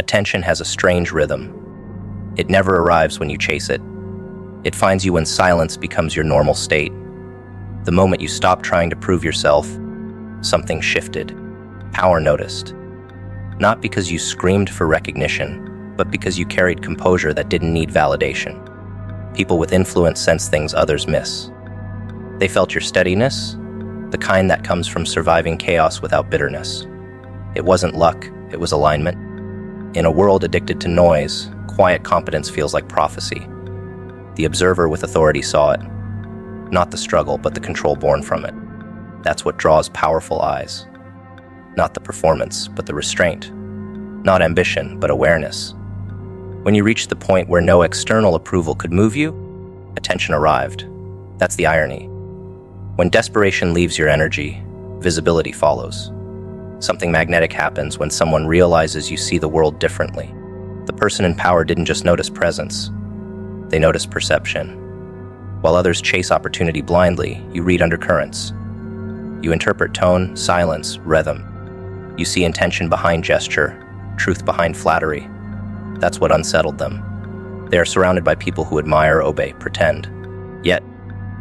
Attention has a strange rhythm. It never arrives when you chase it. It finds you when silence becomes your normal state. The moment you stop trying to prove yourself, something shifted. Power noticed. Not because you screamed for recognition, but because you carried composure that didn't need validation. People with influence sense things others miss. They felt your steadiness, the kind that comes from surviving chaos without bitterness. It wasn't luck, it was alignment. In a world addicted to noise, quiet competence feels like prophecy. The observer with authority saw it. Not the struggle, but the control born from it. That's what draws powerful eyes. Not the performance, but the restraint. Not ambition, but awareness. When you reached the point where no external approval could move you, attention arrived. That's the irony. When desperation leaves your energy, visibility follows. Something magnetic happens when someone realizes you see the world differently. The person in power didn't just notice presence, they notice perception. While others chase opportunity blindly, you read undercurrents. You interpret tone, silence, rhythm. You see intention behind gesture, truth behind flattery. That's what unsettled them. They are surrounded by people who admire, obey, pretend. Yet,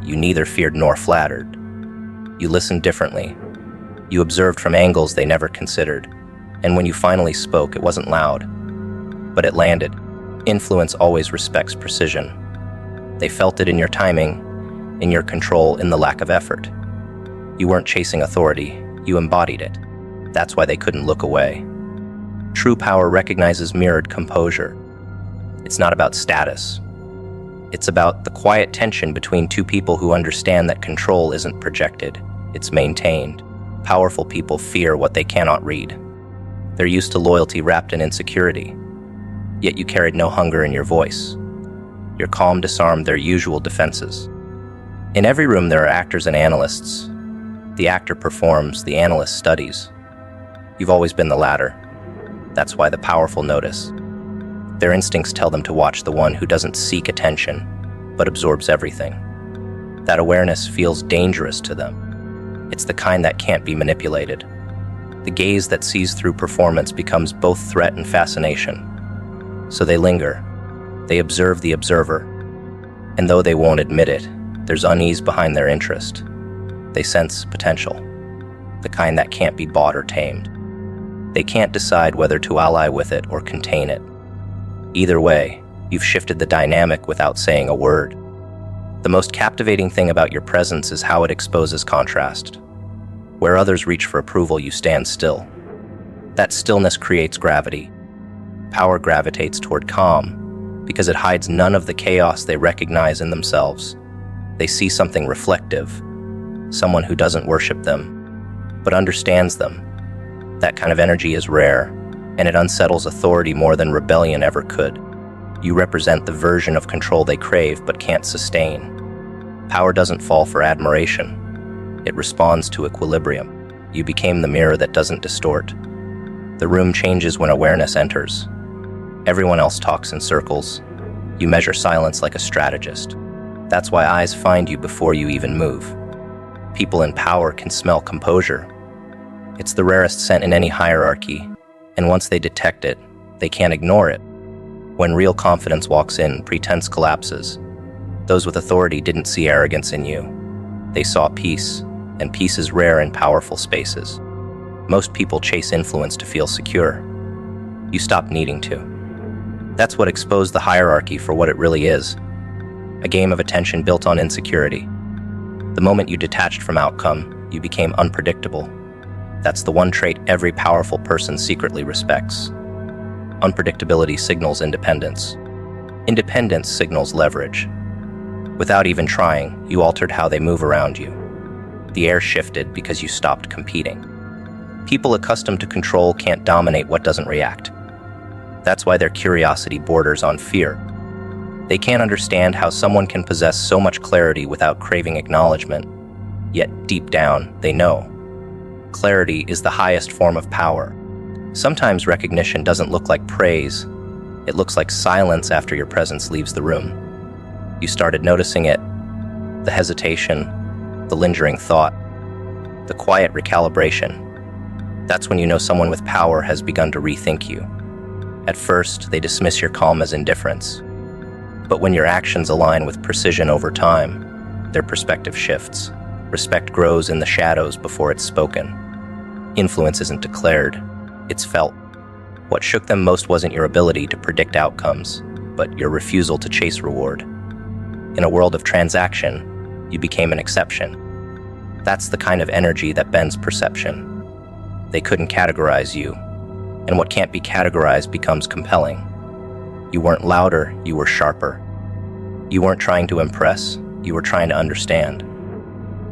you neither feared nor flattered. You listened differently. You observed from angles they never considered. And when you finally spoke, it wasn't loud, but it landed. Influence always respects precision. They felt it in your timing, in your control, in the lack of effort. You weren't chasing authority, you embodied it. That's why they couldn't look away. True power recognizes mirrored composure. It's not about status. It's about the quiet tension between two people who understand that control isn't projected, it's maintained. Powerful people fear what they cannot read. They're used to loyalty wrapped in insecurity. Yet you carried no hunger in your voice. Your calm disarmed their usual defenses. In every room there are actors and analysts. The actor performs, the analyst studies. You've always been the latter. That's why the powerful notice. Their instincts tell them to watch the one who doesn't seek attention, but absorbs everything. That awareness feels dangerous to them. It's the kind that can't be manipulated. The gaze that sees through performance becomes both threat and fascination. So they linger. They observe the observer. And though they won't admit it, there's unease behind their interest. They sense potential, the kind that can't be bought or tamed. They can't decide whether to ally with it or contain it. Either way, you've shifted the dynamic without saying a word. The most captivating thing about your presence is how it exposes contrast. Where others reach for approval, you stand still. That stillness creates gravity. Power gravitates toward calm because it hides none of the chaos they recognize in themselves. They see something reflective, someone who doesn't worship them, but understands them. That kind of energy is rare, and it unsettles authority more than rebellion ever could. You represent the version of control they crave but can't sustain. Power doesn't fall for admiration. It responds to equilibrium. You became the mirror that doesn't distort. The room changes when awareness enters. Everyone else talks in circles. You measure silence like a strategist. That's why eyes find you before you even move. People in power can smell composure. It's the rarest scent in any hierarchy, and once they detect it, they can't ignore it. When real confidence walks in, pretense collapses. Those with authority didn't see arrogance in you. They saw peace, and peace is rare in powerful spaces. Most people chase influence to feel secure. You stop needing to. That's what exposed the hierarchy for what it really is. A game of attention built on insecurity. The moment you detached from outcome, you became unpredictable. That's the one trait every powerful person secretly respects. Unpredictability signals independence. Independence signals leverage. Without even trying, you altered how they move around you. The air shifted because you stopped competing. People accustomed to control can't dominate what doesn't react. That's why their curiosity borders on fear. They can't understand how someone can possess so much clarity without craving acknowledgement, yet deep down, they know. Clarity is the highest form of power. Sometimes recognition doesn't look like praise. It looks like silence after your presence leaves the room. You started noticing it, the hesitation, the lingering thought, the quiet recalibration. That's when you know someone with power has begun to rethink you. At first, they dismiss your calm as indifference. But when your actions align with precision over time, their perspective shifts. Respect grows in the shadows before it's spoken. Influence isn't declared, it's felt. What shook them most wasn't your ability to predict outcomes, but your refusal to chase reward. In a world of transaction, you became an exception. That's the kind of energy that bends perception. They couldn't categorize you, and what can't be categorized becomes compelling. You weren't louder, you were sharper. You weren't trying to impress, you were trying to understand.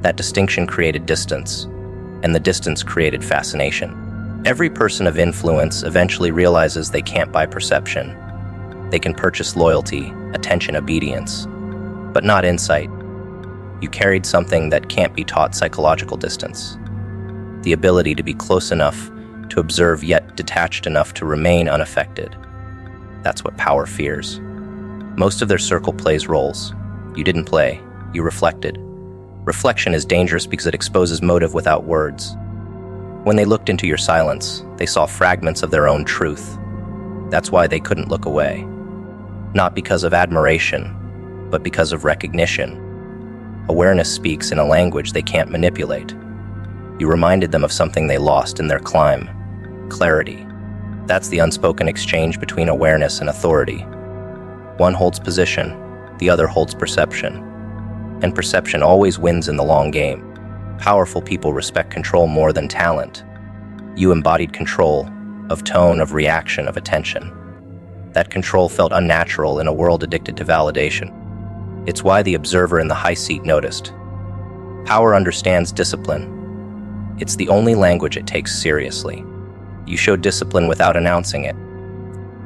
That distinction created distance, and the distance created fascination. Every person of influence eventually realizes they can't buy perception. They can purchase loyalty, attention, obedience, but not insight. You carried something that can't be taught: psychological distance. The ability to be close enough to observe yet detached enough to remain unaffected. That's what power fears. Most of their circle plays roles. You didn't play, you reflected. Reflection is dangerous because it exposes motive without words. When they looked into your silence, they saw fragments of their own truth. That's why they couldn't look away. Not because of admiration, but because of recognition. Awareness speaks in a language they can't manipulate. You reminded them of something they lost in their climb: clarity. That's the unspoken exchange between awareness and authority. One holds position, the other holds perception. And perception always wins in the long game. Powerful people respect control more than talent. You embodied control, of tone, of reaction, of attention. That control felt unnatural in a world addicted to validation. It's why the observer in the high seat noticed. Power understands discipline. It's the only language it takes seriously. You showed discipline without announcing it.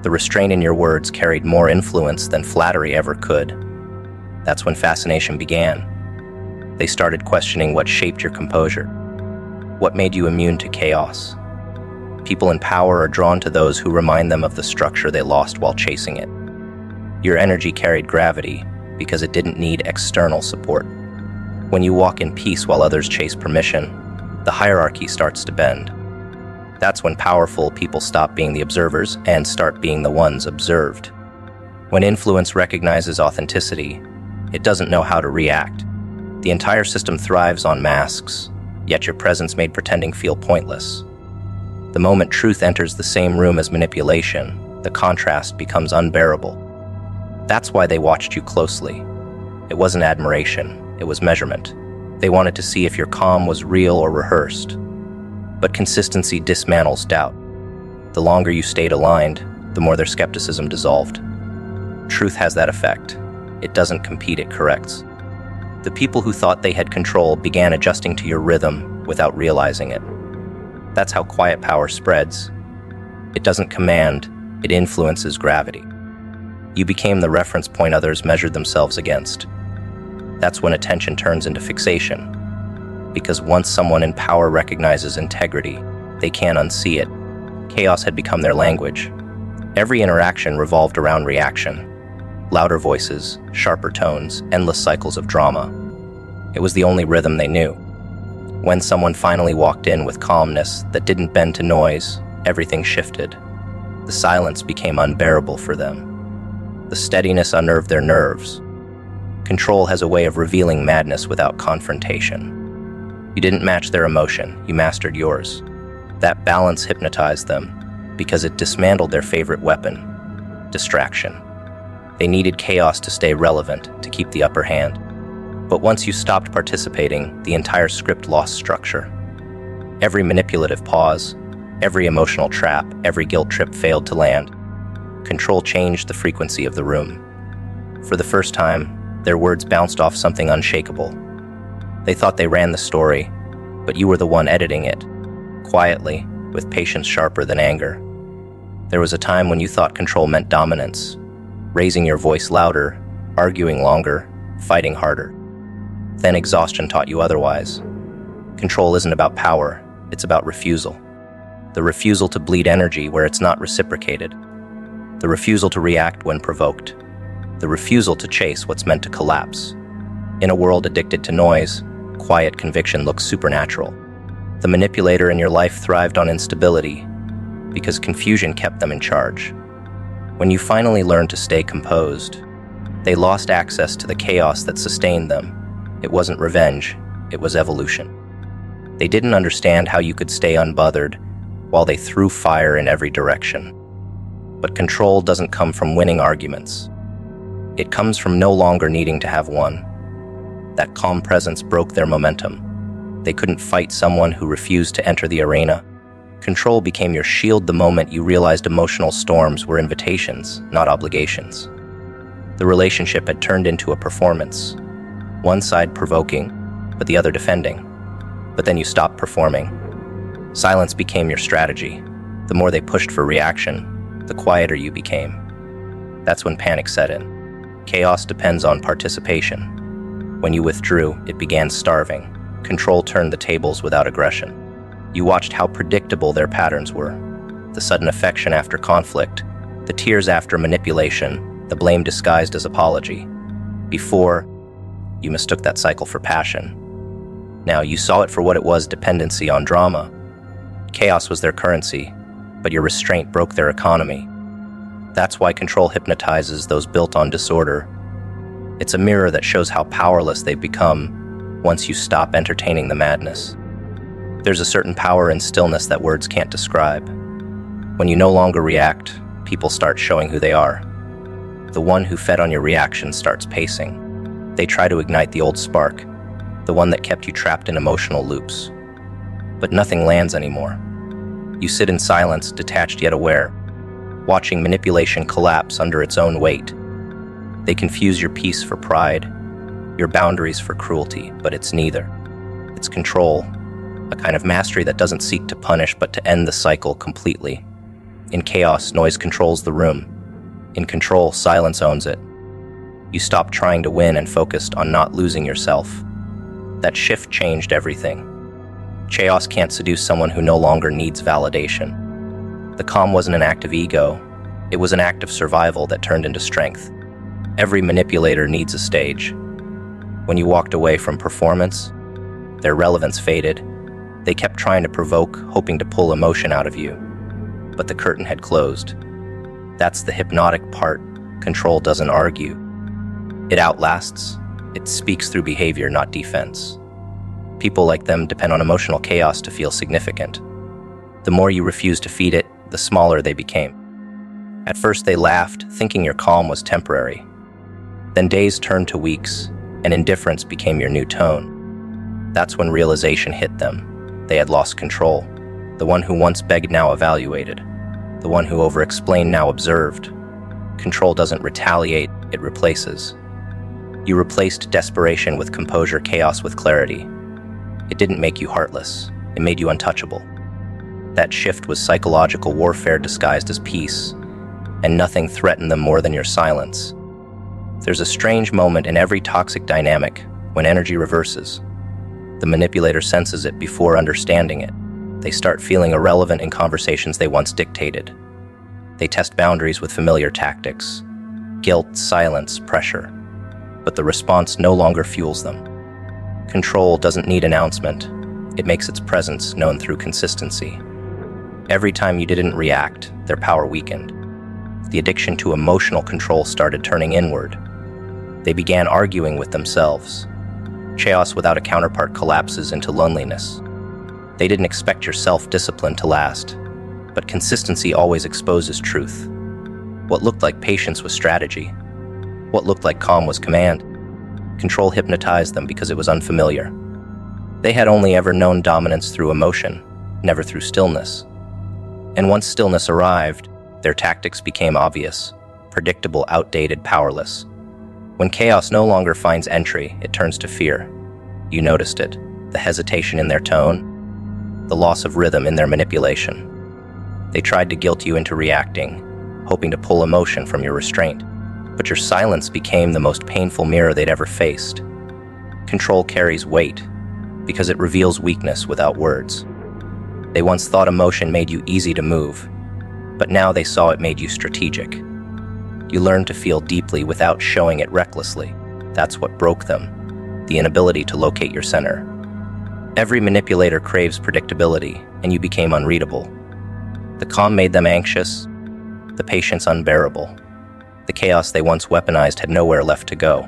The restraint in your words carried more influence than flattery ever could. That's when fascination began. They started questioning what shaped your composure. What made you immune to chaos? People in power are drawn to those who remind them of the structure they lost while chasing it. Your energy carried gravity because it didn't need external support. When you walk in peace while others chase permission, the hierarchy starts to bend. That's when powerful people stop being the observers and start being the ones observed. When influence recognizes authenticity, it doesn't know how to react. The entire system thrives on masks, yet your presence made pretending feel pointless. The moment truth enters the same room as manipulation, the contrast becomes unbearable. That's why they watched you closely. It wasn't admiration, it was measurement. They wanted to see if your calm was real or rehearsed. But consistency dismantles doubt. The longer you stayed aligned, the more their skepticism dissolved. Truth has that effect. It doesn't compete, it corrects. The people who thought they had control began adjusting to your rhythm without realizing it. That's how quiet power spreads. It doesn't command, it influences gravity. You became the reference point others measured themselves against. That's when attention turns into fixation. Because once someone in power recognizes integrity, they can't unsee it. Chaos had become their language. Every interaction revolved around reaction. Louder voices, sharper tones, endless cycles of drama. It was the only rhythm they knew. When someone finally walked in with calmness that didn't bend to noise, everything shifted. The silence became unbearable for them. The steadiness unnerved their nerves. Control has a way of revealing madness without confrontation. You didn't match their emotion, you mastered yours. That balance hypnotized them because it dismantled their favorite weapon: distraction. They needed chaos to stay relevant, to keep the upper hand. But once you stopped participating, the entire script lost structure. Every manipulative pause, every emotional trap, every guilt trip failed to land. Control changed the frequency of the room. For the first time, their words bounced off something unshakable. They thought they ran the story, but you were the one editing it, quietly, with patience sharper than anger. There was a time when you thought control meant dominance, raising your voice louder, arguing longer, fighting harder. Then exhaustion taught you otherwise. Control isn't about power, it's about refusal. The refusal to bleed energy where it's not reciprocated. The refusal to react when provoked. The refusal to chase what's meant to collapse. In a world addicted to noise, quiet conviction looks supernatural. The manipulator in your life thrived on instability because confusion kept them in charge. When you finally learned to stay composed, they lost access to the chaos that sustained them. It wasn't revenge, it was evolution. They didn't understand how you could stay unbothered while they threw fire in every direction. But control doesn't come from winning arguments. It comes from no longer needing to have won. That calm presence broke their momentum. They couldn't fight someone who refused to enter the arena. Control became your shield the moment you realized emotional storms were invitations, not obligations. The relationship had turned into a performance, one side provoking, but the other defending. But then you stopped performing. Silence became your strategy. The more they pushed for reaction, the quieter you became. That's when panic set in. Chaos depends on participation. When you withdrew, it began starving. Control turned the tables without aggression. You watched how predictable their patterns were. The sudden affection after conflict, the tears after manipulation, the blame disguised as apology. Before, you mistook that cycle for passion. Now you saw it for what it was: dependency on drama. Chaos was their currency, but your restraint broke their economy. That's why control hypnotizes those built on disorder. It's a mirror that shows how powerless they've become once you stop entertaining the madness. There's a certain power in stillness that words can't describe. When you no longer react, people start showing who they are. The one who fed on your reaction starts pacing. They try to ignite the old spark, the one that kept you trapped in emotional loops. But nothing lands anymore. You sit in silence, detached yet aware, watching manipulation collapse under its own weight. They confuse your peace for pride, your boundaries for cruelty, but it's neither. It's control, a kind of mastery that doesn't seek to punish but to end the cycle completely. In chaos, noise controls the room. In control, silence owns it. You stopped trying to win and focused on not losing yourself. That shift changed everything. Chaos can't seduce someone who no longer needs validation. The calm wasn't an act of ego, it was an act of survival that turned into strength. Every manipulator needs a stage. When you walked away from performance, their relevance faded. They kept trying to provoke, hoping to pull emotion out of you. But the curtain had closed. That's the hypnotic part. Control doesn't argue. It outlasts. It speaks through behavior, not defense. People like them depend on emotional chaos to feel significant. The more you refused to feed it, the smaller they became. At first they laughed, thinking your calm was temporary. Then days turned to weeks, and indifference became your new tone. That's when realization hit them. They had lost control. The one who once begged now evaluated. The one who over-explained now observed. Control doesn't retaliate, it replaces. You replaced desperation with composure, chaos with clarity. It didn't make you heartless, it made you untouchable. That shift was psychological warfare disguised as peace, and nothing threatened them more than your silence. There's a strange moment in every toxic dynamic when energy reverses. The manipulator senses it before understanding it. They start feeling irrelevant in conversations they once dictated. They test boundaries with familiar tactics: guilt, silence, pressure. But the response no longer fuels them. Control doesn't need announcement. It makes its presence known through consistency. Every time you didn't react, their power weakened. The addiction to emotional control started turning inward. They began arguing with themselves. Chaos without a counterpart collapses into loneliness. They didn't expect your self-discipline to last, but consistency always exposes truth. What looked like patience was strategy. What looked like calm was command. Control hypnotized them because it was unfamiliar. They had only ever known dominance through emotion, never through stillness. And once stillness arrived, their tactics became obvious, predictable, outdated, powerless. When chaos no longer finds entry, it turns to fear. You noticed it, the hesitation in their tone, the loss of rhythm in their manipulation. They tried to guilt you into reacting, hoping to pull emotion from your restraint. But your silence became the most painful mirror they'd ever faced. Control carries weight because it reveals weakness without words. They once thought emotion made you easy to move, but now they saw it made you strategic. You learned to feel deeply without showing it recklessly. That's what broke them, the inability to locate your center. Every manipulator craves predictability, and you became unreadable. The calm made them anxious. the patience unbearable. The chaos they once weaponized had nowhere left to go.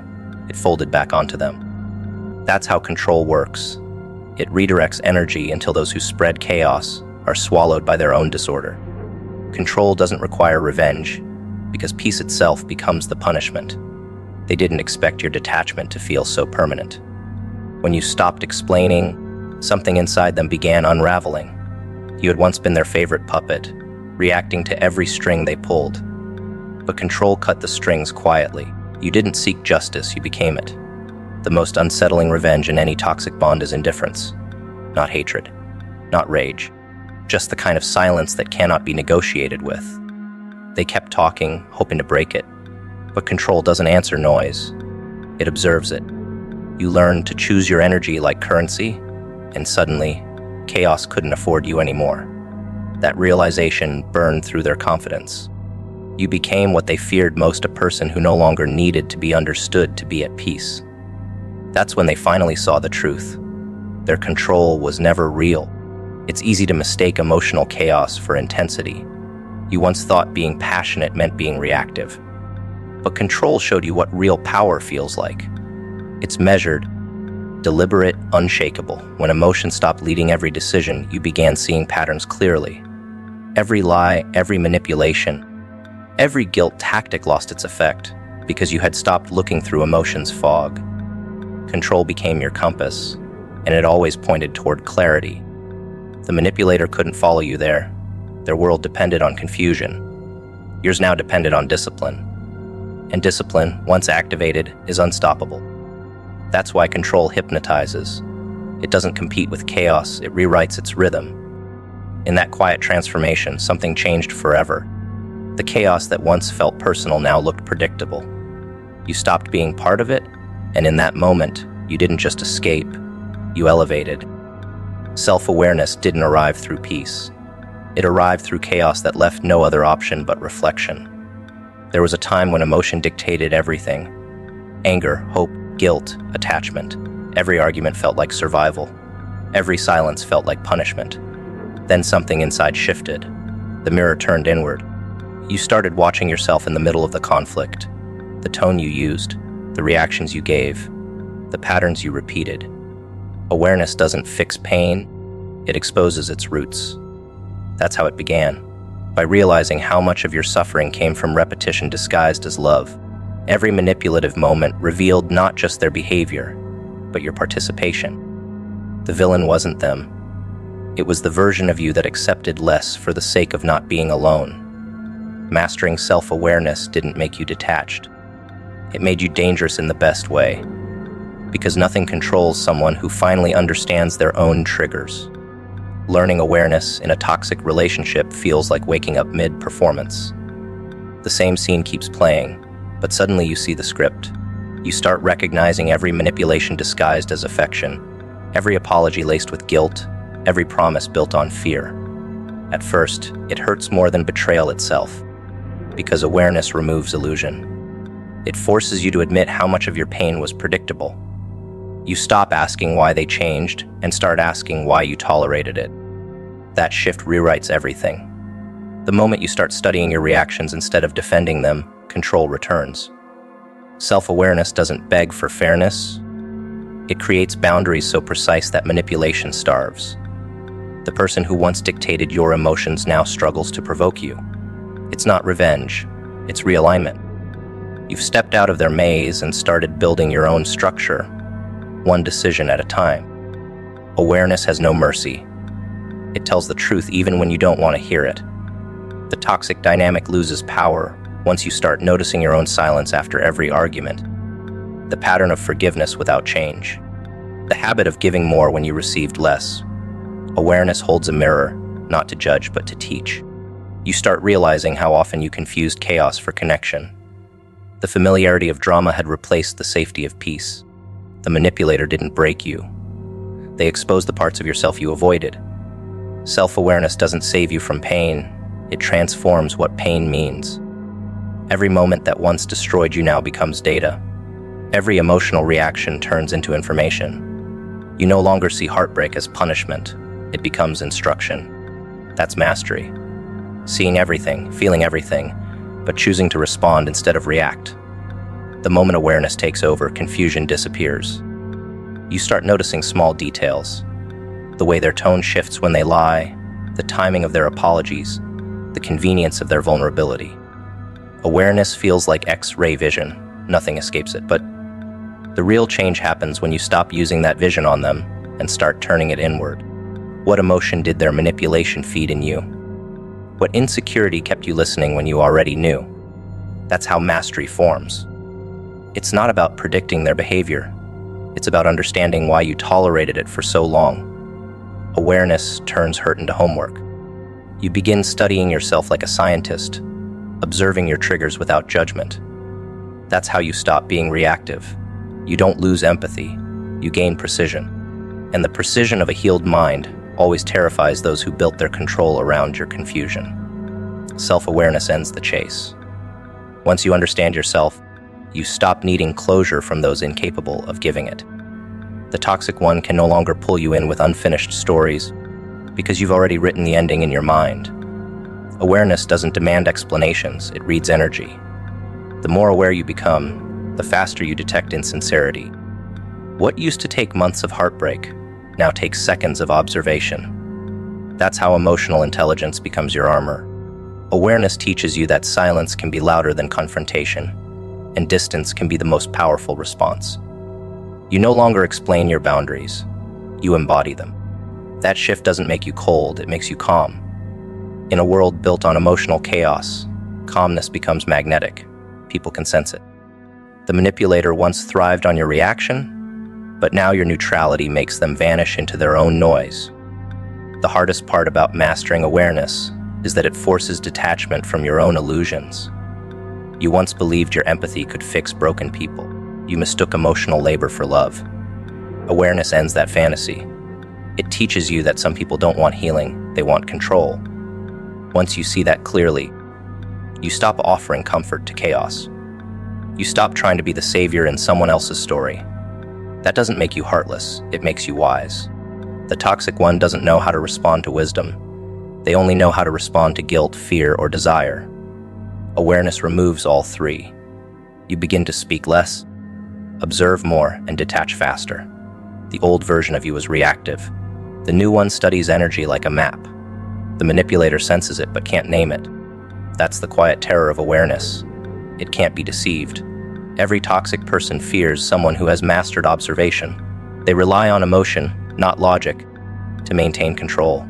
It folded back onto them. That's how control works. It redirects energy until those who spread chaos are swallowed by their own disorder. Control doesn't require revenge, because peace itself becomes the punishment. They didn't expect your detachment to feel so permanent. When you stopped explaining, something inside them began unraveling. You had once been their favorite puppet, reacting to every string they pulled. But control cut the strings quietly. You didn't seek justice, you became it. The most unsettling revenge in any toxic bond is indifference. Not hatred, not rage, just the kind of silence that cannot be negotiated with. They kept talking, hoping to break it. But control doesn't answer noise. It observes it. You learn to choose your energy like currency, and suddenly, chaos couldn't afford you anymore. That realization burned through their confidence. You became what they feared most, a person who no longer needed to be understood to be at peace. That's when they finally saw the truth. Their control was never real. It's easy to mistake emotional chaos for intensity. You once thought being passionate meant being reactive. But control showed you what real power feels like. It's measured, deliberate, unshakable. When emotion stopped leading every decision, you began seeing patterns clearly. Every lie, every manipulation, every guilt tactic lost its effect because you had stopped looking through emotion's fog. Control became your compass, and it always pointed toward clarity. The manipulator couldn't follow you there. Their world depended on confusion. Yours now depended on discipline. And discipline, once activated, is unstoppable. That's why control hypnotizes. It doesn't compete with chaos, it rewrites its rhythm. In that quiet transformation, something changed forever. The chaos that once felt personal now looked predictable. You stopped being part of it, and in that moment, you didn't just escape, you elevated. Self-awareness didn't arrive through peace. It arrived through chaos that left no other option but reflection. There was a time when emotion dictated everything. Anger, hope, guilt, attachment. Every argument felt like survival. Every silence felt like punishment. Then something inside shifted. The mirror turned inward. You started watching yourself in the middle of the conflict. The tone you used, the reactions you gave, the patterns you repeated. Awareness doesn't fix pain, it exposes its roots. That's how it began, by realizing how much of your suffering came from repetition disguised as love. Every manipulative moment revealed not just their behavior, but your participation. The villain wasn't them. It was the version of you that accepted less for the sake of not being alone. Mastering self-awareness didn't make you detached. It made you dangerous in the best way, because nothing controls someone who finally understands their own triggers. Learning awareness in a toxic relationship feels like waking up mid-performance. The same scene keeps playing, but suddenly you see the script. You start recognizing every manipulation disguised as affection, every apology laced with guilt, every promise built on fear. At first, it hurts more than betrayal itself, because awareness removes illusion. It forces you to admit how much of your pain was predictable. You stop asking why they changed and start asking why you tolerated it. That shift rewrites everything. The moment you start studying your reactions instead of defending them, control returns. Self-awareness doesn't beg for fairness. It creates boundaries so precise that manipulation starves. The person who once dictated your emotions now struggles to provoke you. It's not revenge, it's realignment. You've stepped out of their maze and started building your own structure, one decision at a time. Awareness has no mercy. It tells the truth even when you don't want to hear it. The toxic dynamic loses power once you start noticing your own silence after every argument. The pattern of forgiveness without change. The habit of giving more when you received less. Awareness holds a mirror, not to judge but to teach. You start realizing how often you confused chaos for connection. The familiarity of drama had replaced the safety of peace. The manipulator didn't break you. They exposed the parts of yourself you avoided. Self-awareness doesn't save you from pain, it transforms what pain means. Every moment that once destroyed you now becomes data. Every emotional reaction turns into information. You no longer see heartbreak as punishment, it becomes instruction. That's mastery. Seeing everything, feeling everything, but choosing to respond instead of react. The moment awareness takes over, confusion disappears. You start noticing small details: the way their tone shifts when they lie, the timing of their apologies, the convenience of their vulnerability. Awareness feels like X-ray vision. Nothing escapes it, but the real change happens when you stop using that vision on them and start turning it inward. What emotion did their manipulation feed in you? What insecurity kept you listening when you already knew? That's how mastery forms. It's not about predicting their behavior. It's about understanding why you tolerated it for so long. Awareness turns hurt into homework. You begin studying yourself like a scientist, observing your triggers without judgment. That's how you stop being reactive. You don't lose empathy, you gain precision. And the precision of a healed mind always terrifies those who built their control around your confusion. Self-awareness ends the chase. Once you understand yourself, you stop needing closure from those incapable of giving it. The toxic one can no longer pull you in with unfinished stories because you've already written the ending in your mind. Awareness doesn't demand explanations, it reads energy. The more aware you become, the faster you detect insincerity. What used to take months of heartbreak now takes seconds of observation. That's how emotional intelligence becomes your armor. Awareness teaches you that silence can be louder than confrontation, and distance can be the most powerful response. You no longer explain your boundaries, you embody them. That shift doesn't make you cold, it makes you calm. In a world built on emotional chaos, calmness becomes magnetic. People can sense it. The manipulator once thrived on your reaction, but now your neutrality makes them vanish into their own noise. The hardest part about mastering awareness is that it forces detachment from your own illusions. You once believed your empathy could fix broken people. You mistook emotional labor for love. Awareness ends that fantasy. It teaches you that some people don't want healing, they want control. Once you see that clearly, you stop offering comfort to chaos. You stop trying to be the savior in someone else's story. That doesn't make you heartless, it makes you wise. The toxic one doesn't know how to respond to wisdom. They only know how to respond to guilt, fear, or desire. Awareness removes all three. You begin to speak less, observe more, and detach faster. The old version of you is reactive. The new one studies energy like a map. The manipulator senses it but can't name it. That's the quiet terror of awareness. It can't be deceived. Every toxic person fears someone who has mastered observation. They rely on emotion, not logic, to maintain control.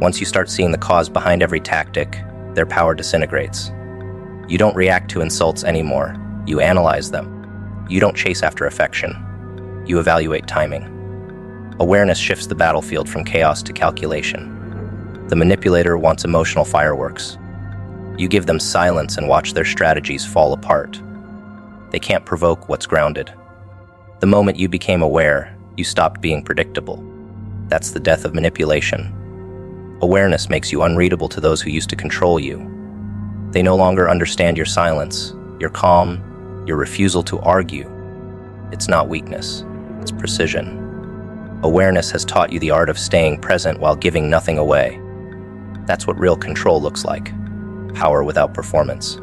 Once you start seeing the cause behind every tactic, their power disintegrates. You don't react to insults anymore. You analyze them. You don't chase after affection. You evaluate timing. Awareness shifts the battlefield from chaos to calculation. The manipulator wants emotional fireworks. You give them silence and watch their strategies fall apart. They can't provoke what's grounded. The moment you became aware, you stopped being predictable. That's the death of manipulation. Awareness makes you unreadable to those who used to control you. They no longer understand your silence, your calm, your refusal to argue. It's not weakness, it's precision. Awareness has taught you the art of staying present while giving nothing away. That's what real control looks like. Power without performance.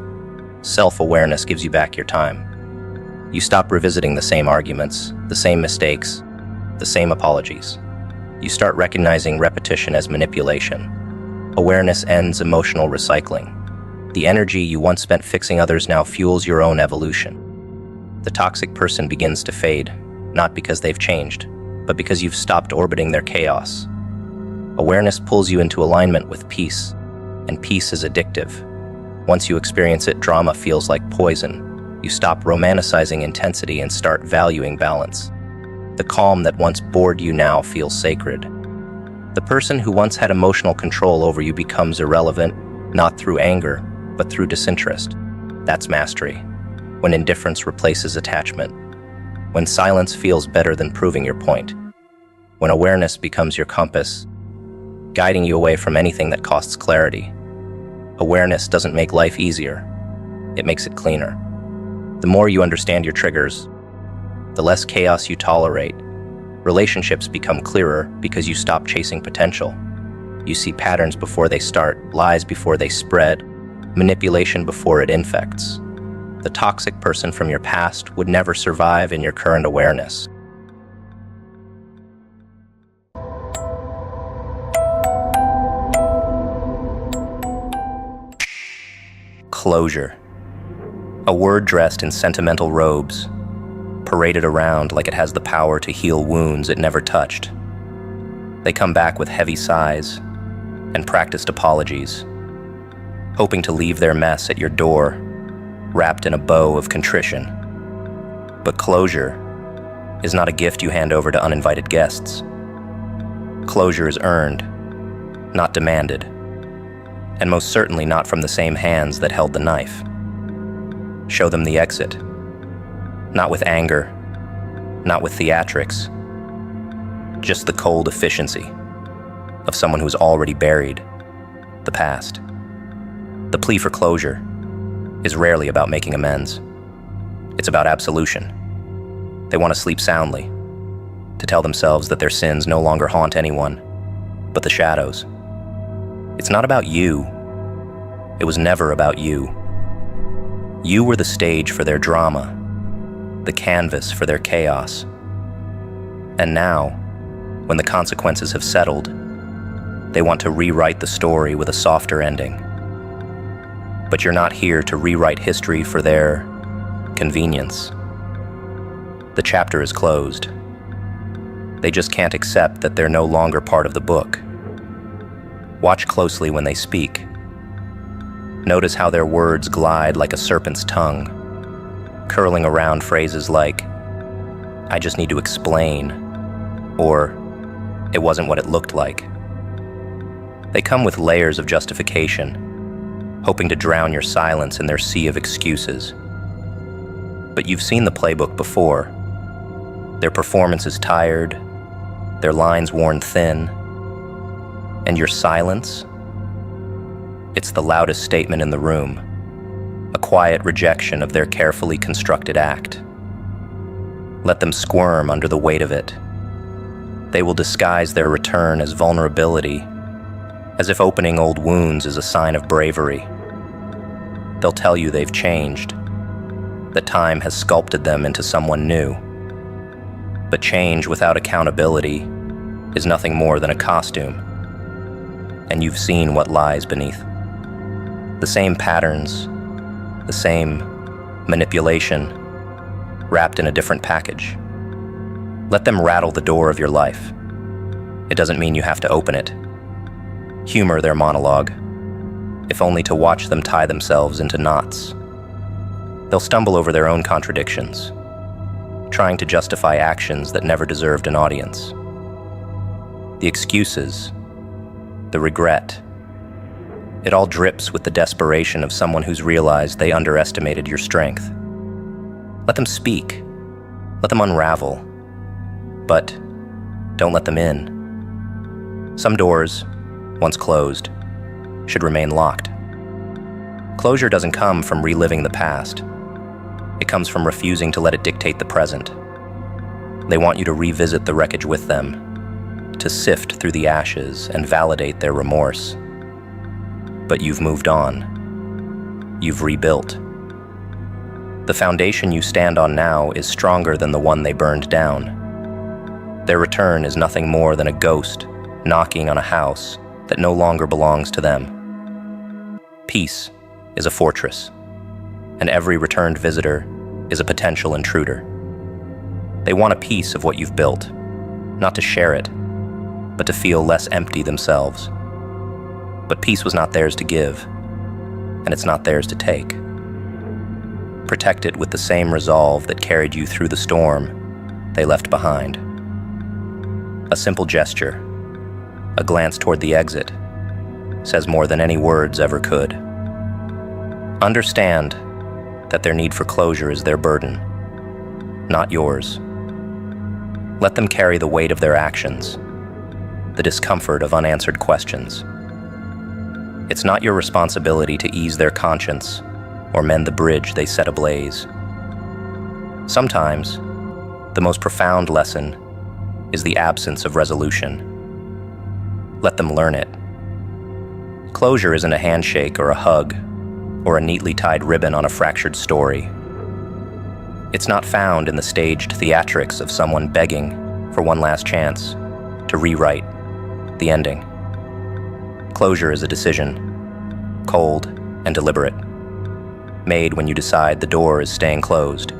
Self-awareness gives you back your time. You stop revisiting the same arguments, the same mistakes, the same apologies. You start recognizing repetition as manipulation. Awareness ends emotional recycling. The energy you once spent fixing others now fuels your own evolution. The toxic person begins to fade, not because they've changed, but because you've stopped orbiting their chaos. Awareness pulls you into alignment with peace, and peace is addictive. Once you experience it, drama feels like poison. You stop romanticizing intensity and start valuing balance. The calm that once bored you now feels sacred. The person who once had emotional control over you becomes irrelevant, not through anger, but through disinterest. That's mastery. When indifference replaces attachment. When silence feels better than proving your point. When awareness becomes your compass, guiding you away from anything that costs clarity. Awareness doesn't make life easier. It makes it cleaner. The more you understand your triggers, the less chaos you tolerate. Relationships become clearer because you stop chasing potential. You see patterns before they start, lies before they spread, manipulation before it infects. The toxic person from your past would never survive in your current awareness. Closure. A word dressed in sentimental robes, paraded around like it has the power to heal wounds it never touched. They come back with heavy sighs and practiced apologies, hoping to leave their mess at your door, wrapped in a bow of contrition. But closure is not a gift you hand over to uninvited guests. Closure is earned, not demanded, and most certainly not from the same hands that held the knife. Show them the exit, not with anger, not with theatrics, just the cold efficiency of someone who's already buried the past. The plea for closure is rarely about making amends. It's about absolution. They want to sleep soundly, to tell themselves that their sins no longer haunt anyone but the shadows. It's not about you. It was never about you. You were the stage for their drama, the canvas for their chaos. And now, when the consequences have settled, they want to rewrite the story with a softer ending. But you're not here to rewrite history for their convenience. The chapter is closed. They just can't accept that they're no longer part of the book. Watch closely when they speak. Notice how their words glide like a serpent's tongue, curling around phrases like, "I just need to explain," or "It wasn't what it looked like." They come with layers of justification, hoping to drown your silence in their sea of excuses. But you've seen the playbook before. Their performance is tired, their lines worn thin, and your silence? It's the loudest statement in the room, a quiet rejection of their carefully constructed act. Let them squirm under the weight of it. They will disguise their return as vulnerability, as if opening old wounds is a sign of bravery. They'll tell you they've changed, that time has sculpted them into someone new. But change without accountability is nothing more than a costume. And you've seen what lies beneath. The same patterns, the same manipulation, wrapped in a different package. Let them rattle the door of your life. It doesn't mean you have to open it. Humor their monologue, if only to watch them tie themselves into knots. They'll stumble over their own contradictions, trying to justify actions that never deserved an audience. The excuses, the regret, it all drips with the desperation of someone who's realized they underestimated your strength. Let them speak. Let them unravel. But don't let them in. Some doors, once closed, should remain locked. Closure doesn't come from reliving the past. It comes from refusing to let it dictate the present. They want you to revisit the wreckage with them, to sift through the ashes and validate their remorse. But you've moved on. You've rebuilt. The foundation you stand on now is stronger than the one they burned down. Their return is nothing more than a ghost knocking on a house that no longer belongs to them. Peace is a fortress, and every returned visitor is a potential intruder. They want a piece of what you've built, not to share it, but to feel less empty themselves. But peace was not theirs to give, and it's not theirs to take. Protect it with the same resolve that carried you through the storm they left behind. A simple gesture, a glance toward the exit, says more than any words ever could. Understand that their need for closure is their burden, not yours. Let them carry the weight of their actions, the discomfort of unanswered questions. It's not your responsibility to ease their conscience or mend the bridge they set ablaze. Sometimes, the most profound lesson is the absence of resolution. Let them learn it. Closure isn't a handshake or a hug. or a neatly tied ribbon on a fractured story. It's not found in the staged theatrics of someone begging for one last chance to rewrite the ending. Closure is a decision, cold and deliberate, made when you decide the door is staying closed.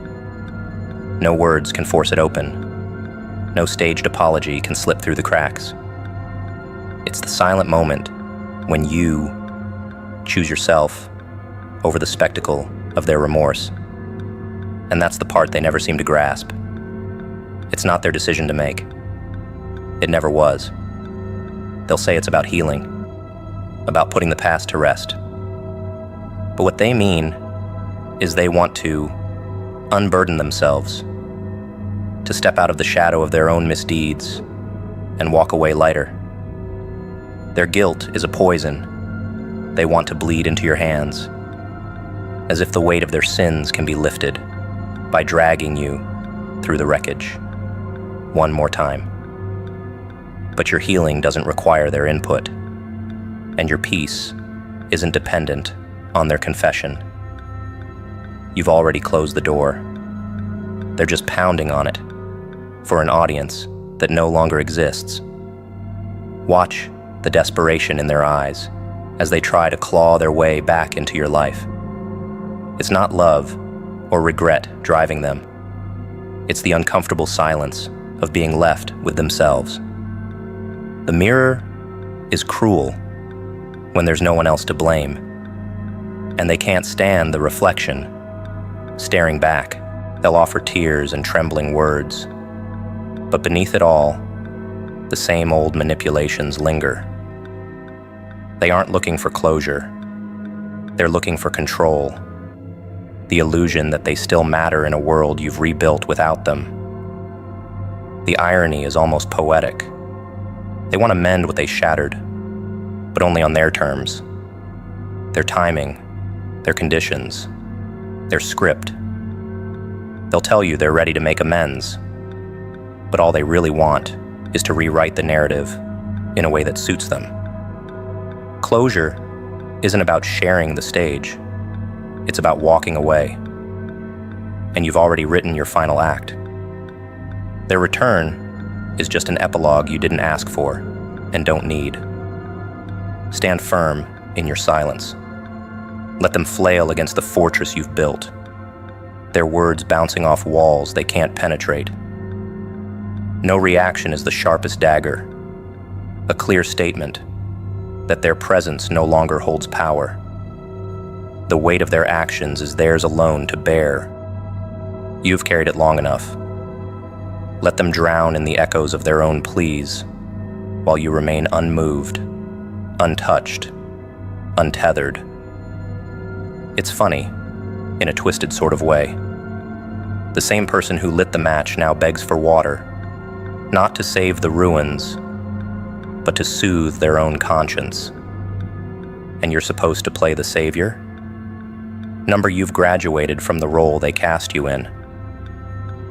No words can force it open. No staged apology can slip through the cracks. It's the silent moment when you choose yourself over the spectacle of their remorse. And that's the part they never seem to grasp. It's not their decision to make. It never was. They'll say it's about healing, about putting the past to rest. But what they mean is they want to unburden themselves, to step out of the shadow of their own misdeeds and walk away lighter. Their guilt is a poison they want to bleed into your hands, as if the weight of their sins can be lifted by dragging you through the wreckage one more time. But your healing doesn't require their input, and your peace isn't dependent on their confession. You've already closed the door. They're just pounding on it for an audience that no longer exists. Watch the desperation in their eyes as they try to claw their way back into your life. It's not love or regret driving them. It's the uncomfortable silence of being left with themselves. The mirror is cruel when there's no one else to blame, and they can't stand the reflection. Staring back, they'll offer tears and trembling words. But beneath it all, the same old manipulations linger. They aren't looking for closure. They're looking for control. The illusion that they still matter in a world you've rebuilt without them. The irony is almost poetic. They want to mend what they shattered, but only on their terms. Their timing, their conditions, their script. They'll tell you they're ready to make amends, but all they really want is to rewrite the narrative in a way that suits them. Closure isn't about sharing the stage. It's about walking away. And you've already written your final act. Their return is just an epilogue you didn't ask for and don't need. Stand firm in your silence. Let them flail against the fortress you've built, their words bouncing off walls they can't penetrate. No reaction is the sharpest dagger, a clear statement that their presence no longer holds power. The weight of their actions is theirs alone to bear. You've carried it long enough. Let them drown in the echoes of their own pleas, while you remain unmoved, untouched, untethered. It's funny, in a twisted sort of way. The same person who lit the match now begs for water, not to save the ruins, but to soothe their own conscience. And you're supposed to play the savior? Number, you've graduated from the role they cast you in.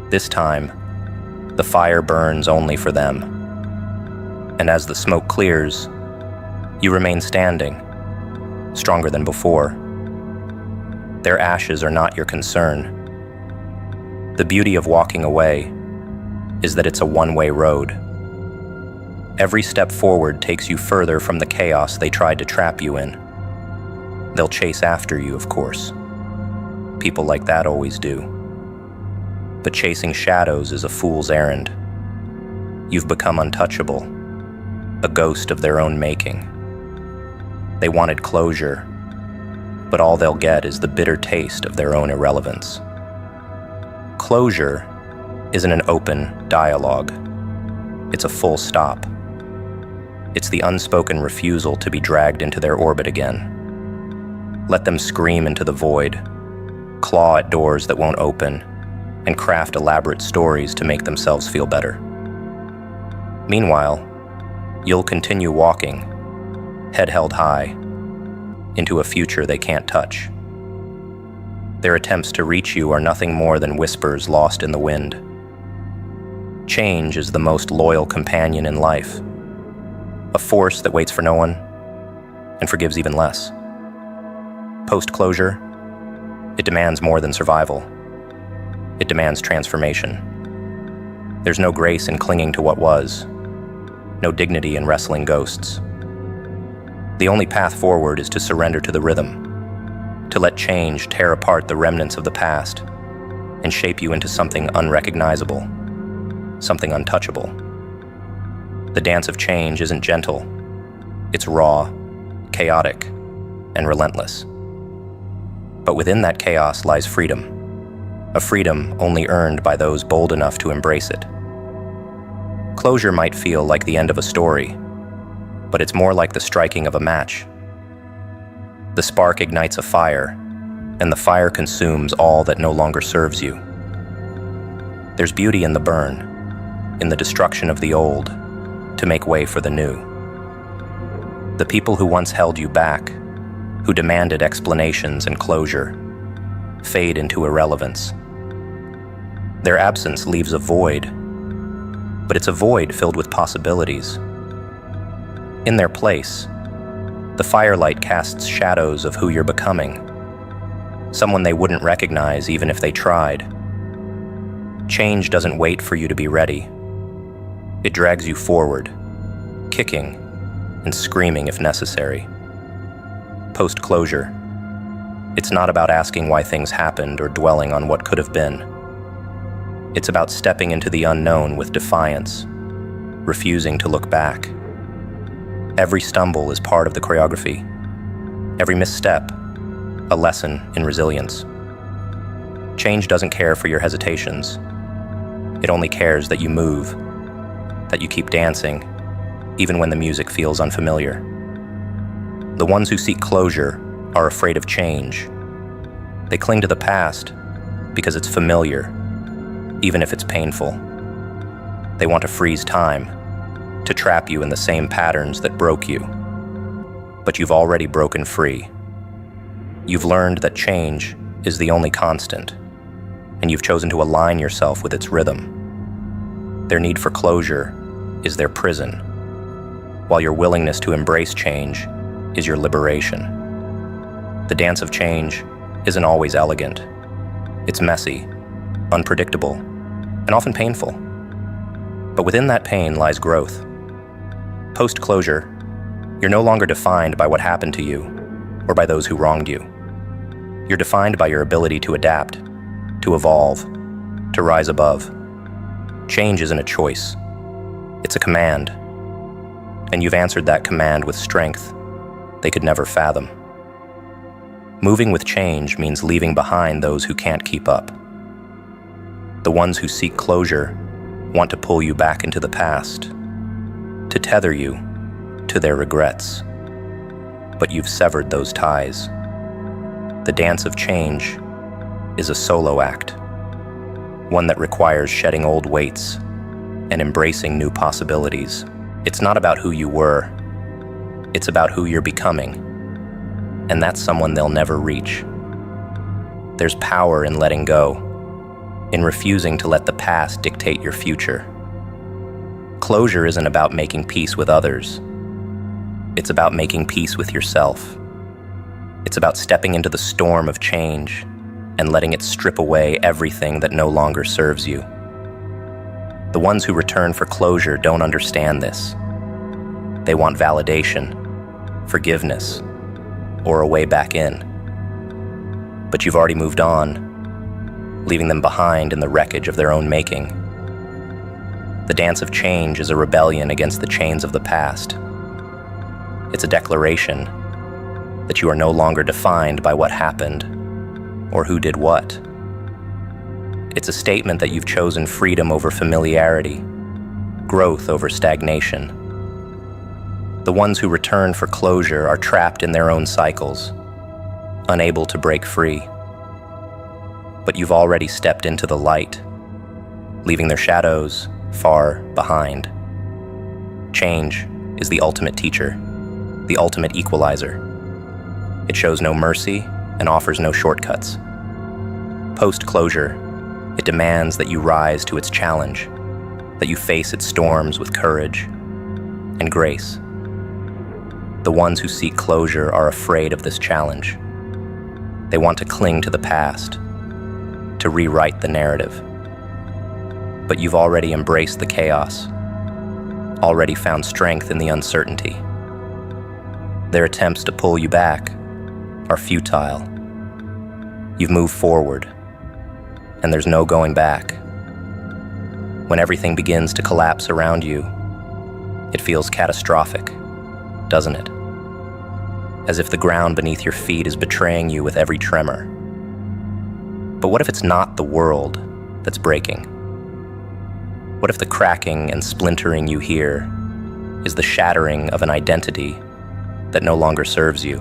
This time, the fire burns only for them. And as the smoke clears, you remain standing, stronger than before. Their ashes are not your concern. The beauty of walking away is that it's a one-way road. Every step forward takes you further from the chaos they tried to trap you in. They'll chase after you, of course. People like that always do. But chasing shadows is a fool's errand. You've become untouchable, a ghost of their own making. They wanted closure, but all they'll get is the bitter taste of their own irrelevance. Closure isn't an open dialogue. It's a full stop. It's the unspoken refusal to be dragged into their orbit again. Let them scream into the void, claw at doors that won't open, and craft elaborate stories to make themselves feel better. Meanwhile, you'll continue walking, head held high, into a future they can't touch. Their attempts to reach you are nothing more than whispers lost in the wind. Change is the most loyal companion in life, a force that waits for no one and forgives even less. Post-closure, it demands more than survival. It demands transformation. There's no grace in clinging to what was, no dignity in wrestling ghosts. The only path forward is to surrender to the rhythm, to let change tear apart the remnants of the past and shape you into something unrecognizable, something untouchable. The dance of change isn't gentle. It's raw, chaotic, and relentless. But within that chaos lies freedom, a freedom only earned by those bold enough to embrace it. Closure might feel like the end of a story, but it's more like the striking of a match. The spark ignites a fire, and the fire consumes all that no longer serves you. There's beauty in the burn, in the destruction of the old, to make way for the new. The people who once held you back, who demanded explanations and closure, fade into irrelevance. Their absence leaves a void, but it's a void filled with possibilities. In their place, the firelight casts shadows of who you're becoming, someone they wouldn't recognize even if they tried. Change doesn't wait for you to be ready. It drags you forward, kicking and screaming if necessary. Post-closure, it's not about asking why things happened or dwelling on what could have been. It's about stepping into the unknown with defiance, refusing to look back. Every stumble is part of the choreography. Every misstep, a lesson in resilience. Change doesn't care for your hesitations. It only cares that you move, that you keep dancing, even when the music feels unfamiliar. The ones who seek closure are afraid of change. They cling to the past because it's familiar, even if it's painful. They want to freeze time, to trap you in the same patterns that broke you. But you've already broken free. You've learned that change is the only constant, and you've chosen to align yourself with its rhythm. Their need for closure is their prison, while your willingness to embrace change is your liberation. The dance of change isn't always elegant. It's messy, unpredictable, and often painful. But within that pain lies growth. Post-closure, you're no longer defined by what happened to you or by those who wronged you. You're defined by your ability to adapt, to evolve, to rise above. Change isn't a choice. It's a command. And you've answered that command with strength they could never fathom. Moving with change means leaving behind those who can't keep up. The ones who seek closure want to pull you back into the past, to tether you to their regrets. But you've severed those ties. The dance of change is a solo act, one that requires shedding old weights and embracing new possibilities. It's not about who you were. It's about who you're becoming, and that's someone they'll never reach. There's power in letting go, in refusing to let the past dictate your future. Closure isn't about making peace with others. It's about making peace with yourself. It's about stepping into the storm of change and letting it strip away everything that no longer serves you. The ones who return for closure don't understand this. They want validation, forgiveness, or a way back in. But you've already moved on, leaving them behind in the wreckage of their own making. The dance of change is a rebellion against the chains of the past. It's a declaration that you are no longer defined by what happened or who did what. It's a statement that you've chosen freedom over familiarity, growth over stagnation. The ones who return for closure are trapped in their own cycles, unable to break free. But you've already stepped into the light, leaving their shadows far behind. Change is the ultimate teacher, the ultimate equalizer. It shows no mercy and offers no shortcuts. Post-closure, it demands that you rise to its challenge, that you face its storms with courage and grace. The ones who seek closure are afraid of this challenge. They want to cling to the past, to rewrite the narrative. But you've already embraced the chaos, already found strength in the uncertainty. Their attempts to pull you back are futile. You've moved forward, and there's no going back. When everything begins to collapse around you, it feels catastrophic, doesn't it? As if the ground beneath your feet is betraying you with every tremor. But what if it's not the world that's breaking? What if the cracking and splintering you hear is the shattering of an identity that no longer serves you?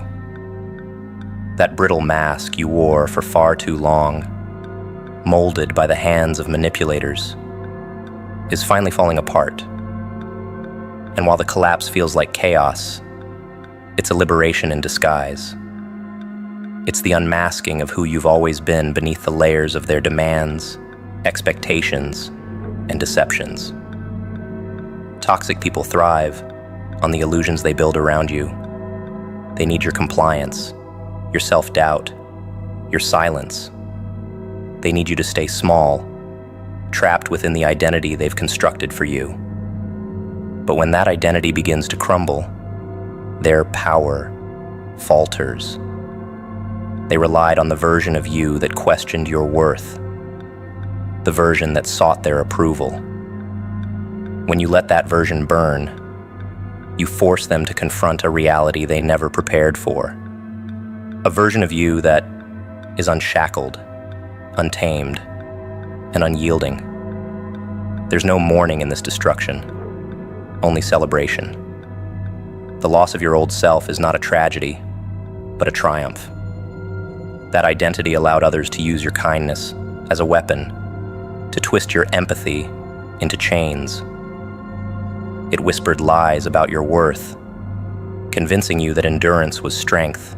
That brittle mask you wore for far too long, molded by the hands of manipulators, is finally falling apart. And while the collapse feels like chaos, it's a liberation in disguise. It's the unmasking of who you've always been beneath the layers of their demands, expectations, and deceptions. Toxic people thrive on the illusions they build around you. They need your compliance, your self-doubt, your silence. They need you to stay small, trapped within the identity they've constructed for you. But when that identity begins to crumble, their power falters. They relied on the version of you that questioned your worth, the version that sought their approval. When you let that version burn, you force them to confront a reality they never prepared for. A version of you that is unshackled, untamed, and unyielding. There's no mourning in this destruction, only celebration. The loss of your old self is not a tragedy, but a triumph. That identity allowed others to use your kindness as a weapon, to twist your empathy into chains. It whispered lies about your worth, convincing you that endurance was strength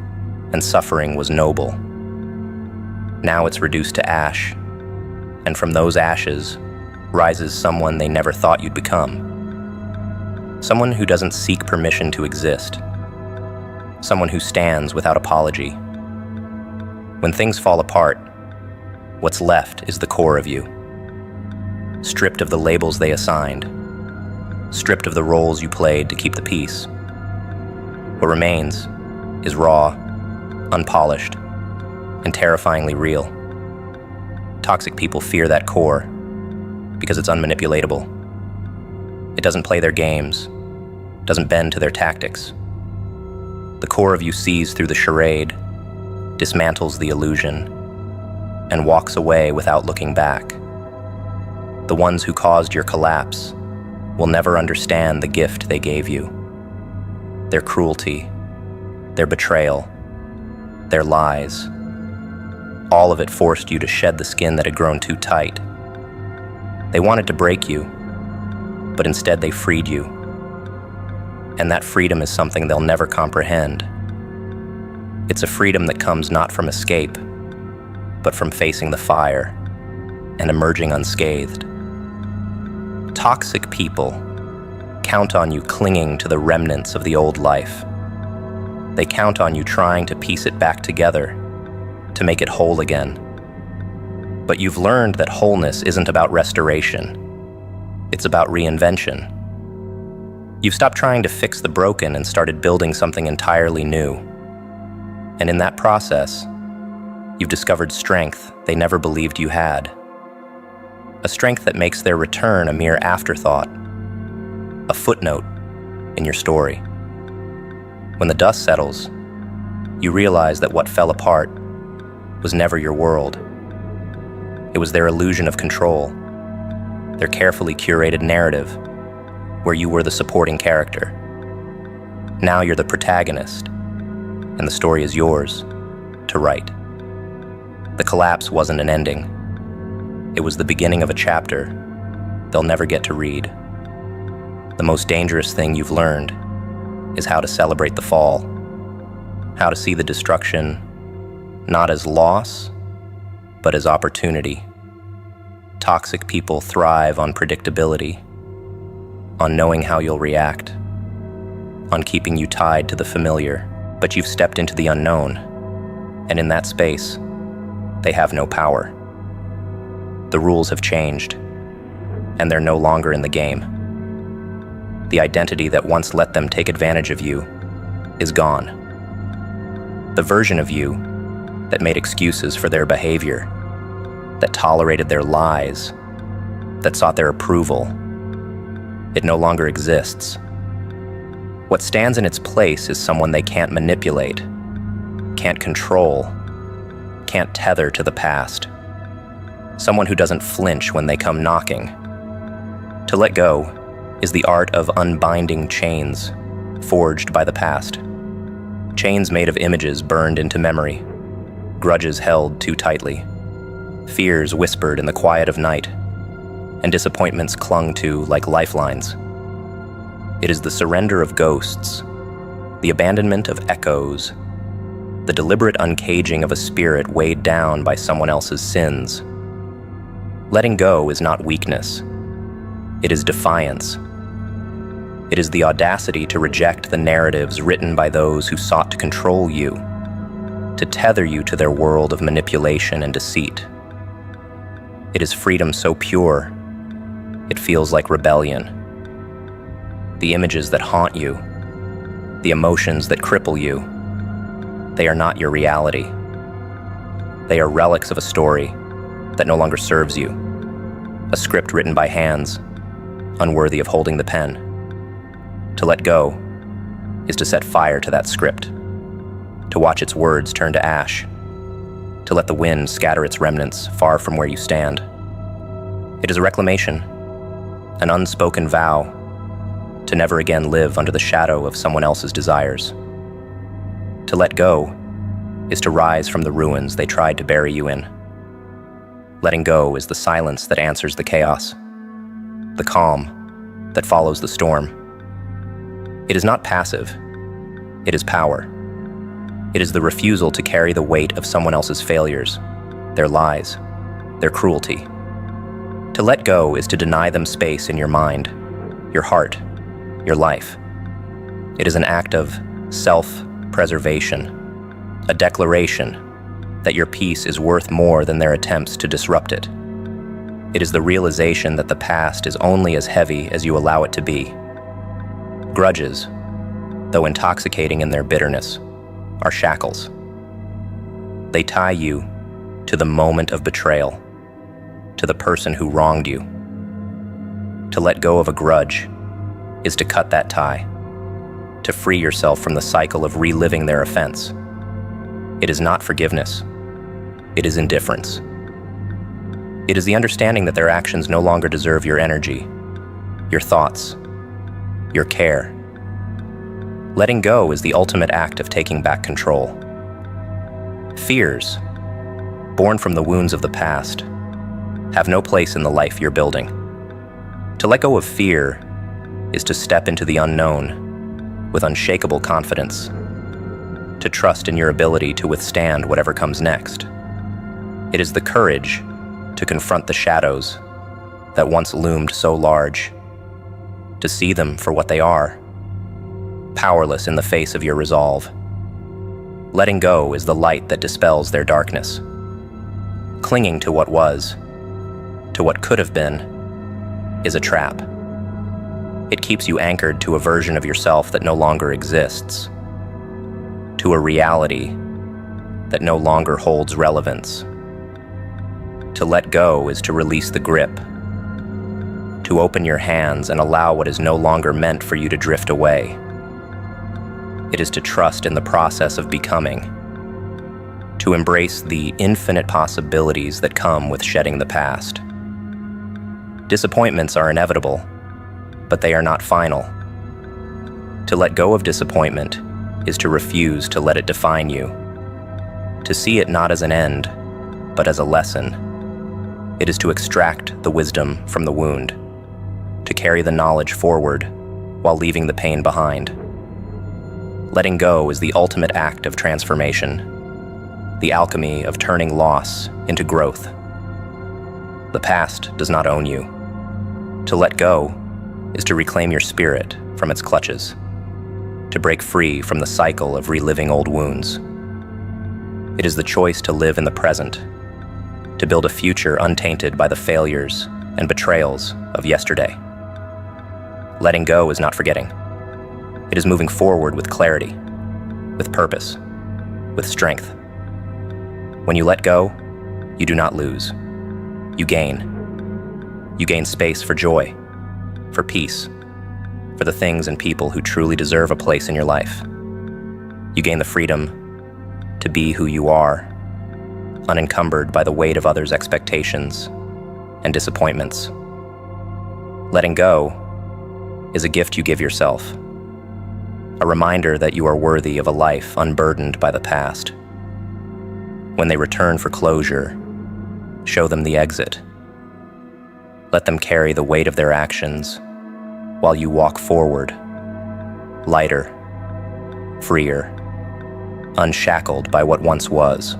and suffering was noble. Now it's reduced to ash, and from those ashes rises someone they never thought you'd become. Someone who doesn't seek permission to exist. Someone who stands without apology. When things fall apart, what's left is the core of you. Stripped of the labels they assigned, stripped of the roles you played to keep the peace. What remains is raw, unpolished, and terrifyingly real. Toxic people fear that core because it's unmanipulatable. It doesn't play their games, doesn't bend to their tactics. The core of you sees through the charade, dismantles the illusion, and walks away without looking back. The ones who caused your collapse will never understand the gift they gave you. Their cruelty, their betrayal, their lies. All of it forced you to shed the skin that had grown too tight. They wanted to break you, but instead they freed you. And that freedom is something they'll never comprehend. It's a freedom that comes not from escape, but from facing the fire and emerging unscathed. Toxic people count on you clinging to the remnants of the old life. They count on you trying to piece it back together, to make it whole again. But you've learned that wholeness isn't about restoration. It's about reinvention. You've stopped trying to fix the broken and started building something entirely new. And in that process, you've discovered strength they never believed you had. A strength that makes their return a mere afterthought, a footnote in your story. When the dust settles, you realize that what fell apart was never your world. It was their illusion of control, their carefully curated narrative, where you were the supporting character. Now you're the protagonist, and the story is yours to write. The collapse wasn't an ending. It was the beginning of a chapter they'll never get to read. The most dangerous thing you've learned is how to celebrate the fall, how to see the destruction not as loss, but as opportunity. Toxic people thrive on predictability, on knowing how you'll react, on keeping you tied to the familiar, but you've stepped into the unknown, And in that space, they have no power. The rules have changed, and they're no longer in the game. The identity that once let them take advantage of you is gone. The version of you that made excuses for their behavior, that tolerated their lies, that sought their approval, it no longer exists. What stands in its place is someone they can't manipulate, can't control, can't tether to the past. Someone who doesn't flinch when they come knocking. To let go is the art of unbinding chains forged by the past. Chains made of images burned into memory, grudges held too tightly, fears whispered in the quiet of night, and disappointments clung to like lifelines. It is the surrender of ghosts, the abandonment of echoes, the deliberate uncaging of a spirit weighed down by someone else's sins. Letting go is not weakness. It is defiance. It is the audacity to reject the narratives written by those who sought to control you, to tether you to their world of manipulation and deceit. It is freedom so pure, it feels like rebellion. The images that haunt you, the emotions that cripple you, they are not your reality. They are relics of a story that no longer serves you, a script written by hands unworthy of holding the pen. To let go is to set fire to that script, to watch its words turn to ash, to let the wind scatter its remnants far from where you stand. It is a reclamation, an unspoken vow to never again live under the shadow of someone else's desires. To let go is to rise from the ruins they tried to bury you in. Letting go is the silence that answers the chaos, the calm that follows the storm. It is not passive, it is power. It is the refusal to carry the weight of someone else's failures, their lies, their cruelty. To let go is to deny them space in your mind, your heart, your life. It is an act of self-preservation, a declaration that your peace is worth more than their attempts to disrupt it. It is the realization that the past is only as heavy as you allow it to be. Grudges, though intoxicating in their bitterness, are shackles. They tie you to the moment of betrayal, to the person who wronged you. To let go of a grudge is to cut that tie, to free yourself from the cycle of reliving their offense. It is not forgiveness. It is indifference. It is the understanding that their actions no longer deserve your energy, your thoughts, your care. Letting go is the ultimate act of taking back control. Fears, born from the wounds of the past, have no place in the life you're building. To let go of fear is to step into the unknown with unshakable confidence, to trust in your ability to withstand whatever comes next. It is the courage to confront the shadows that once loomed so large, to see them for what they are, powerless in the face of your resolve. Letting go is the light that dispels their darkness. Clinging to what was, to what could have been, is a trap. It keeps you anchored to a version of yourself that no longer exists, to a reality that no longer holds relevance. To let go is to release the grip, to open your hands and allow what is no longer meant for you to drift away. It is to trust in the process of becoming, to embrace the infinite possibilities that come with shedding the past. Disappointments are inevitable, but they are not final. To let go of disappointment is to refuse to let it define you, to see it not as an end, but as a lesson. It is to extract the wisdom from the wound, to carry the knowledge forward while leaving the pain behind. Letting go is the ultimate act of transformation, the alchemy of turning loss into growth. The past does not own you. To let go is to reclaim your spirit from its clutches, to break free from the cycle of reliving old wounds. It is the choice to live in the present, to build a future untainted by the failures and betrayals of yesterday. Letting go is not forgetting. It is moving forward with clarity, with purpose, with strength. When you let go, you do not lose. You gain. You gain space for joy, for peace, for the things and people who truly deserve a place in your life. You gain the freedom to be who you are, unencumbered by the weight of others' expectations and disappointments. Letting go is a gift you give yourself, a reminder that you are worthy of a life unburdened by the past. When they return for closure, show them the exit. Let them carry the weight of their actions while you walk forward, lighter, freer, unshackled by what once was.